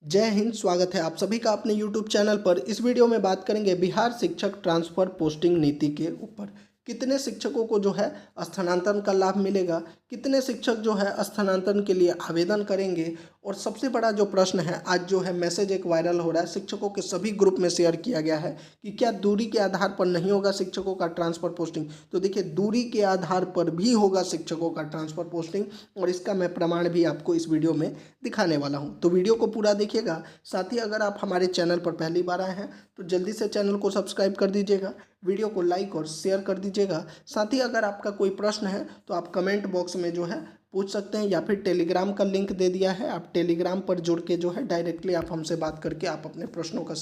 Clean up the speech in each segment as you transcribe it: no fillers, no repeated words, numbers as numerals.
जय हिंद। स्वागत है आप सभी का अपने YouTube चैनल पर। इस वीडियो में बात करेंगे बिहार शिक्षक ट्रांसफ़र पोस्टिंग नीति के ऊपर। कितने शिक्षकों को जो है स्थानांतरण का लाभ मिलेगा, कितने शिक्षक जो है स्थानांतरण के लिए आवेदन करेंगे, और सबसे बड़ा जो प्रश्न है, आज जो है मैसेज एक वायरल हो रहा है, शिक्षकों के सभी ग्रुप में शेयर किया गया है कि क्या दूरी के आधार पर नहीं होगा शिक्षकों का ट्रांसफ़र पोस्टिंग। तो देखिए, दूरी के आधार पर भी होगा शिक्षकों का ट्रांसफ़र पोस्टिंग, और इसका मैं प्रमाण भी आपको इस वीडियो में दिखाने वाला हूं। तो वीडियो को पूरा देखिएगा। साथ ही अगर आप हमारे चैनल पर पहली बार आए हैं तो जल्दी से चैनल को सब्सक्राइब कर दीजिएगा, वीडियो को लाइक और शेयर कर दीजिएगा। साथ ही अगर आपका कोई प्रश्न है तो आप कमेंट बॉक्स में जो है पूछ सकते हैं, या फिर टेलीग्राम का लिंक दे दिया है, आप टेलीग्राम पर जुड़ के जो है डायरेक्टली आप हमसे बात करके आप अपने प्रश्नों का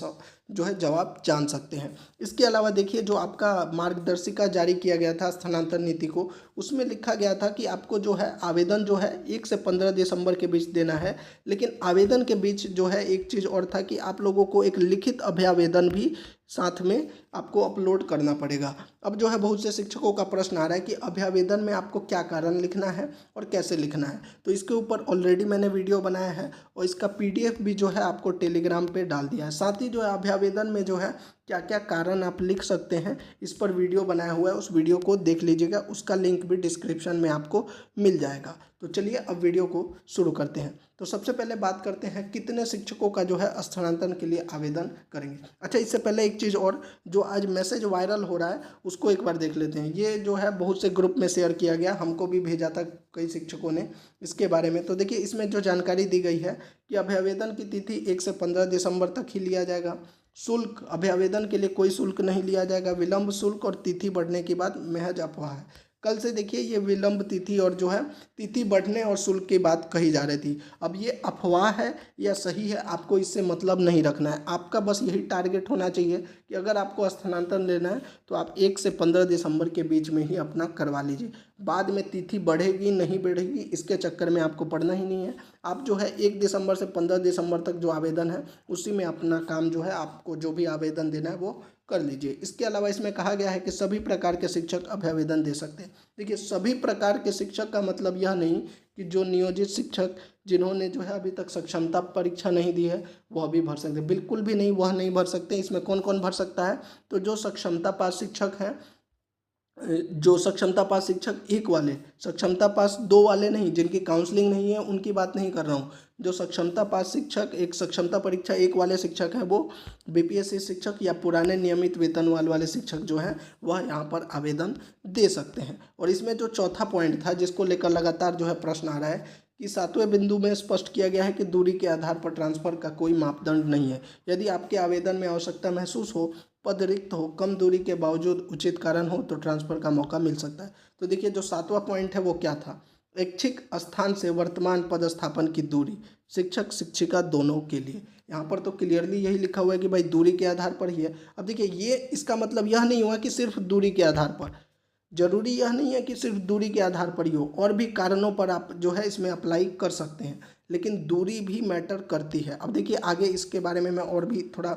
जो है जवाब जान सकते हैं। इसके अलावा देखिए, जो आपका मार्गदर्शिका जारी किया गया था स्थानांतरण नीति को, उसमें लिखा गया था कि आपको जो है आवेदन जो है 1 से 15 दिसंबर के बीच देना है। लेकिन आवेदन के बीच जो है एक चीज़ और था कि आप लोगों को एक लिखित अभ्यावेदन भी साथ में आपको अपलोड करना पड़ेगा। अब जो है बहुत से शिक्षकों का प्रश्न आ रहा है कि अभ्यावेदन में आपको क्या कारण लिखना है और कैसे लिखना है। तो इसके ऊपर ऑलरेडी मैंने वीडियो बनाया है और इसका PDF भी जो है आपको टेलीग्राम पे डाल दिया है। साथ ही जो है अभ्यावेदन में जो है क्या क्या कारण आप लिख सकते हैं, इस पर वीडियो बनाया हुआ है, उस वीडियो को देख लीजिएगा, उसका लिंक भी डिस्क्रिप्शन में आपको मिल जाएगा। तो चलिए अब वीडियो को शुरू करते हैं। तो सबसे पहले बात करते हैं कितने शिक्षकों का जो है स्थानांतरण के लिए आवेदन करेंगे। अच्छा, इससे पहले एक चीज़ और, जो आज मैसेज वायरल हो रहा है उसको एक बार देख लेते हैं। ये जो है बहुत से ग्रुप में शेयर किया गया, हमको भी भेजा था कई शिक्षकों ने इसके बारे में। तो देखिए, इसमें जो जानकारी दी गई है कि अभ्यावेदन की तिथि 1 से 15 दिसंबर तक ही लिया जाएगा। शुल्क, अभ्यावेदन के लिए कोई शुल्क नहीं लिया जाएगा। विलंब शुल्क और तिथि बढ़ने की बात महज अफवाह है। कल से देखिए, ये विलंब तिथि और जो है तिथि बढ़ने और शुल्क की बात कही जा रही थी। अब ये अफवाह है या सही है, आपको इससे मतलब नहीं रखना है। आपका बस यही टारगेट होना चाहिए कि अगर आपको स्थानांतरण लेना है तो आप 1 से 15 दिसंबर के बीच में ही अपना करवा लीजिए। बाद में तिथि बढ़ेगी नहीं बढ़ेगी इसके चक्कर में आपको पड़ना ही नहीं है। आप जो है 1 दिसंबर से 15 दिसंबर तक जो आवेदन है उसी में अपना काम जो है, आपको जो भी आवेदन देना है वो कर लीजिए। इसके अलावा इसमें कहा गया है कि सभी प्रकार के शिक्षक अभ्यावेदन दे सकते हैं। देखिए, सभी प्रकार के शिक्षक का मतलब यह नहीं कि जो नियोजित शिक्षक जिन्होंने जो है अभी तक सक्षमता परीक्षा नहीं दी है वह भी भर सकते हैं। बिल्कुल भी नहीं, वह नहीं भर सकते। इसमें कौन कौन भर सकता है? तो जो सक्षमता पास शिक्षक हैं, जो सक्षमता पास शिक्षक 1 वाले, सक्षमता पास 2 वाले नहीं, जिनकी काउंसलिंग नहीं है उनकी बात नहीं कर रहा हूँ। जो सक्षमता पास शिक्षक, एक सक्षमता परीक्षा 1 वाले शिक्षक हैं, वो BPSC शिक्षक या पुराने नियमित वेतनवाल वाले शिक्षक जो हैं वह यहाँ पर आवेदन दे सकते हैं। और इसमें जो चौथा पॉइंट था जिसको लेकर लगातार जो है प्रश्न आ रहा है कि 7वें बिंदु में स्पष्ट किया गया है कि दूरी के आधार पर ट्रांसफ़र का कोई मापदंड नहीं है। यदि आपके आवेदन में आवश्यकता महसूस हो, पद रिक्त हो, कम दूरी के बावजूद उचित कारण हो, तो ट्रांसफ़र का मौका मिल सकता है। तो देखिए, जो 7वां पॉइंट है वो क्या था? ऐच्छिक स्थान से वर्तमान पदस्थापन की दूरी शिक्षक शिक्षिका दोनों के लिए। यहाँ पर तो क्लियरली यही लिखा हुआ है कि भाई दूरी के आधार पर ही है। अब देखिए, ये इसका मतलब यह नहीं हुआ कि सिर्फ दूरी के आधार पर, जरूरी यह नहीं है कि सिर्फ दूरी के आधार पर ही हो, और भी कारणों पर आप जो है इसमें अप्लाई कर सकते हैं, लेकिन दूरी भी मैटर करती है। अब देखिए, आगे इसके बारे में मैं और भी थोड़ा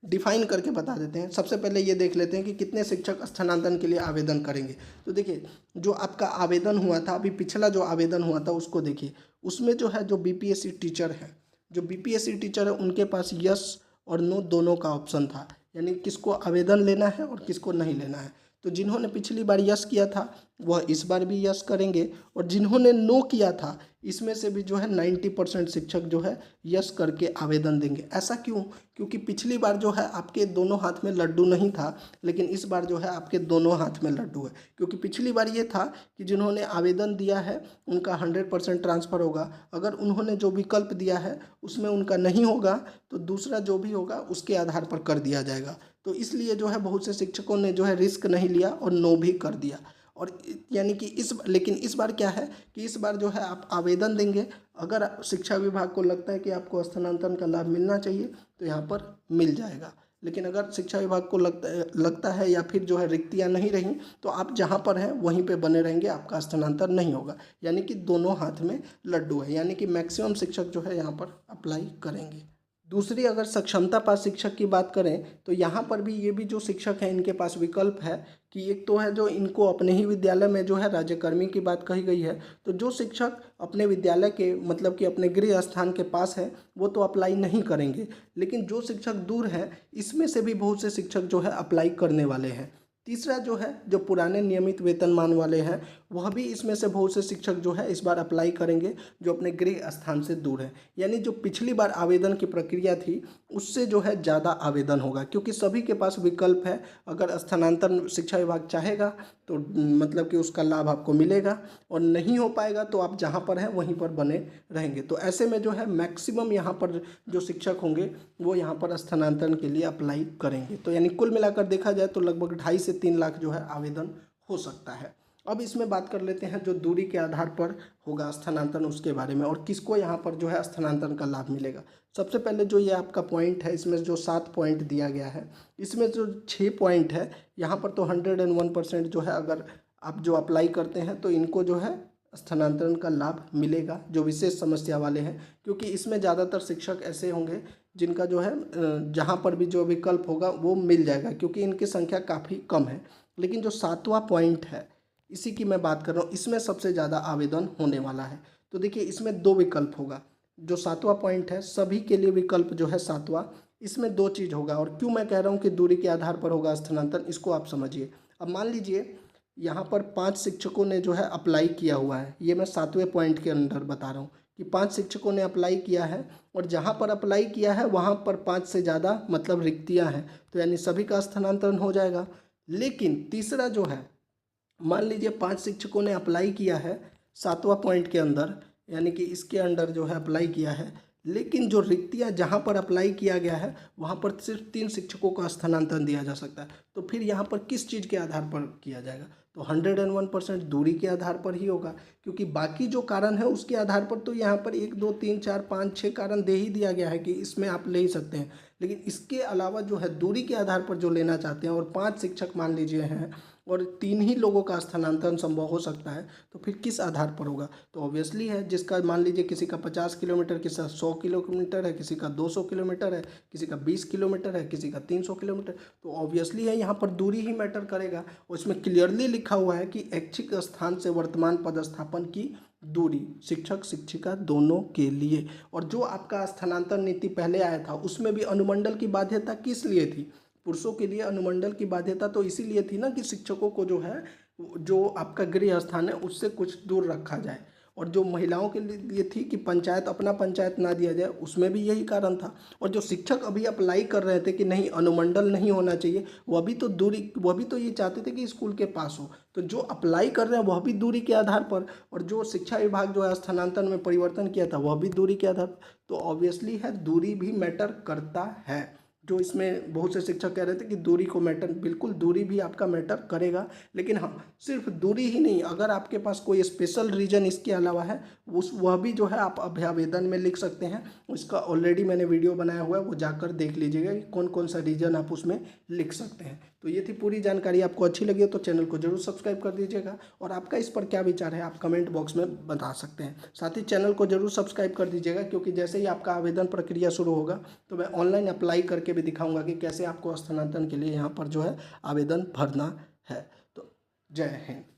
डिफाइन करके बता देते हैं। सबसे पहले ये देख लेते हैं कि कितने शिक्षक स्थानांतरण के लिए आवेदन करेंगे। तो देखिए, जो आपका आवेदन हुआ था, अभी पिछला जो आवेदन हुआ था उसको देखिए। उसमें जो है, जो BPSC टीचर है, जो BPSC टीचर है उनके पास यस और नो दोनों का ऑप्शन था, यानी किसको आवेदन लेना है और किसको नहीं लेना है। तो जिन्होंने पिछली बार यस किया था वह इस बार भी यस करेंगे, और जिन्होंने नो किया था इसमें से भी जो है 90% शिक्षक जो है यस करके आवेदन देंगे। ऐसा क्यों? क्योंकि पिछली बार जो है आपके दोनों हाथ में लड्डू नहीं था, लेकिन इस बार जो है आपके दोनों हाथ में लड्डू है। क्योंकि पिछली बार ये था कि जिन्होंने आवेदन दिया है उनका 100% ट्रांसफ़र होगा। अगर उन्होंने जो विकल्प दिया है उसमें उनका नहीं होगा तो दूसरा जो भी होगा उसके आधार पर कर दिया जाएगा। तो इसलिए जो है बहुत से शिक्षकों ने जो है रिस्क नहीं लिया और नो भी कर दिया। और यानी कि लेकिन इस बार क्या है कि इस बार जो है आप आवेदन देंगे। अगर शिक्षा विभाग को लगता है कि आपको स्थानांतरण का लाभ मिलना चाहिए तो यहाँ पर मिल जाएगा। लेकिन अगर शिक्षा विभाग को लगता है या फिर जो है रिक्तियाँ नहीं रहीं तो आप जहाँ पर हैं वहीं पे बने रहेंगे, आपका स्थानांतरण नहीं होगा। यानी कि दोनों हाथ में लड्डू है, यानी कि मैक्सिमम शिक्षक जो है यहाँ पर अप्लाई करेंगे। दूसरी अगर सक्षमता पास शिक्षक की बात करें तो यहाँ पर भी ये भी जो शिक्षक हैं इनके पास विकल्प है कि एक तो है जो इनको अपने ही विद्यालय में जो है राज्यकर्मी की बात कही गई है, तो जो शिक्षक अपने विद्यालय के मतलब कि अपने गृह स्थान के पास है वो तो अप्लाई नहीं करेंगे, लेकिन जो शिक्षक दूर हैं इसमें से भी बहुत से शिक्षक जो है अप्लाई करने वाले हैं। तीसरा जो है जो पुराने नियमित वेतनमान वाले हैं वह भी इसमें से बहुत से शिक्षक जो है इस बार अप्लाई करेंगे जो अपने गृह स्थान से दूर है, यानी जो पिछली बार आवेदन की प्रक्रिया थी उससे जो है ज़्यादा आवेदन होगा, क्योंकि सभी के पास विकल्प है। अगर स्थानांतरण शिक्षा विभाग चाहेगा तो मतलब कि उसका लाभ आपको मिलेगा, और नहीं हो पाएगा तो आप जहाँ पर हैं वहीं पर बने रहेंगे। तो ऐसे में जो है मैक्सिमम यहाँ पर जो शिक्षक होंगे वो यहाँ पर स्थानांतरण के लिए अप्लाई करेंगे। तो यानी कुल मिलाकर देखा जाए तो लगभग 2.5 से 3 लाख जो है आवेदन हो सकता है। अब इसमें बात कर लेते हैं जो दूरी के आधार पर होगा स्थानांतरण उसके बारे में, और किसको यहाँ पर जो है स्थानांतरण का लाभ मिलेगा। सबसे पहले जो ये आपका पॉइंट है इसमें जो 7 पॉइंट दिया गया है, इसमें जो 6 पॉइंट है यहाँ पर तो 101% जो है अगर आप जो अप्लाई करते हैं तो इनको जो है स्थानांतरण का लाभ मिलेगा, जो विशेष समस्या वाले हैं, क्योंकि इसमें ज़्यादातर शिक्षक ऐसे होंगे जिनका जो है जहाँ पर भी जो विकल्प होगा वो मिल जाएगा, क्योंकि इनकी संख्या काफ़ी कम है। लेकिन जो 7वां पॉइंट है इसी की मैं बात कर रहा हूँ, इसमें सबसे ज़्यादा आवेदन होने वाला है। तो देखिए इसमें 2 विकल्प होगा। जो 7वां पॉइंट है सभी के लिए विकल्प जो है 7वां, इसमें 2 चीज़ होगा। और क्यों मैं कह रहा हूँ कि दूरी के आधार पर होगा स्थानांतरण, इसको आप समझिए। अब मान लीजिए यहाँ पर 5 शिक्षकों ने जो है अप्लाई किया हुआ है, ये मैं 7वें पॉइंट के अंदर बता रहा हूँ कि 5 शिक्षकों ने अप्लाई किया है, और जहाँ पर अप्लाई किया है वहाँ पर 5 से ज़्यादा मतलब रिक्तियाँ हैं, तो यानी सभी का स्थानांतरण हो जाएगा। लेकिन तीसरा जो है, मान लीजिए 5 शिक्षकों ने अप्लाई किया है 7वां पॉइंट के अंदर, यानी कि इसके अंडर जो है अप्लाई किया है, लेकिन जो रिक्तियाँ जहाँ पर अप्लाई किया गया है वहाँ पर सिर्फ 3 शिक्षकों का स्थानांतरण दिया जा सकता है। तो फिर यहाँ पर किस चीज़ के आधार पर किया जाएगा, तो 101% दूरी के आधार पर ही होगा, क्योंकि बाकी जो कारण है उसके आधार पर तो यहाँ पर 1 2 3 4 5 6 कारण दे ही दिया गया है कि इसमें आप ले ही सकते हैं। लेकिन इसके अलावा जो है दूरी के आधार पर जो लेना चाहते हैं और 5 शिक्षक मान लीजिए हैं और 3 ही लोगों का स्थानांतरण संभव हो सकता है, तो फिर किस आधार पर होगा, तो ऑब्वियसली है जिसका मान लीजिए किसी का 50 किलोमीटर, किसी का 100 किलोमीटर है, किसी का 200 किलोमीटर है, किसी का 20 किलोमीटर है, किसी का 300 किलोमीटर, तो ऑब्वियसली है यहाँ पर दूरी ही मैटर करेगा। और इसमें क्लियरली लिखा हुआ है कि ऐच्छिक स्थान से वर्तमान पदस्थापन की दूरी शिक्षक शिक्षिका दोनों के लिए। और जो आपका स्थानांतरण नीति पहले आया था उसमें भी अनुमंडल की बाध्यता किस लिए थी, पुरुषों के लिए अनुमंडल की बाध्यता तो इसीलिए थी ना कि शिक्षकों को जो है जो आपका गृह स्थान है उससे कुछ दूर रखा जाए। और जो महिलाओं के लिए थी कि पंचायत अपना पंचायत ना दिया जाए, उसमें भी यही कारण था। और जो शिक्षक अभी अप्लाई कर रहे थे कि नहीं अनुमंडल नहीं होना चाहिए, वह भी तो दूरी, वह भी तो ये चाहते थे कि स्कूल के पास हो। तो जो अप्लाई कर रहे हैं वह भी दूरी के आधार पर, और जो शिक्षा विभाग जो है स्थानांतरण में परिवर्तन किया था वह भी दूरी के आधार पर। तो ऑब्वियसली है दूरी भी मैटर करता है। जो इसमें बहुत से शिक्षक कह रहे थे कि दूरी को मैटर, बिल्कुल दूरी भी आपका मैटर करेगा, लेकिन हाँ सिर्फ दूरी ही नहीं, अगर आपके पास कोई स्पेशल रीजन इसके अलावा है वह भी जो है आप अभ्यावेदन में लिख सकते हैं। उसका ऑलरेडी मैंने वीडियो बनाया हुआ है, वो जाकर देख लीजिएगा कि कौन कौन सा रीजन आप उसमें लिख सकते हैं। तो ये थी पूरी जानकारी। आपको अच्छी लगी हो तो चैनल को जरूर सब्सक्राइब कर दीजिएगा, और आपका इस पर क्या विचार है आप कमेंट बॉक्स में बता सकते हैं। साथ ही चैनल को जरूर सब्सक्राइब कर दीजिएगा, क्योंकि जैसे ही आपका आवेदन प्रक्रिया शुरू होगा तो मैं ऑनलाइन अप्लाई करके भी दिखाऊंगा कि कैसे आपको स्थानांतरण के लिए यहाँ पर जो है आवेदन भरना है। तो जय हिंद।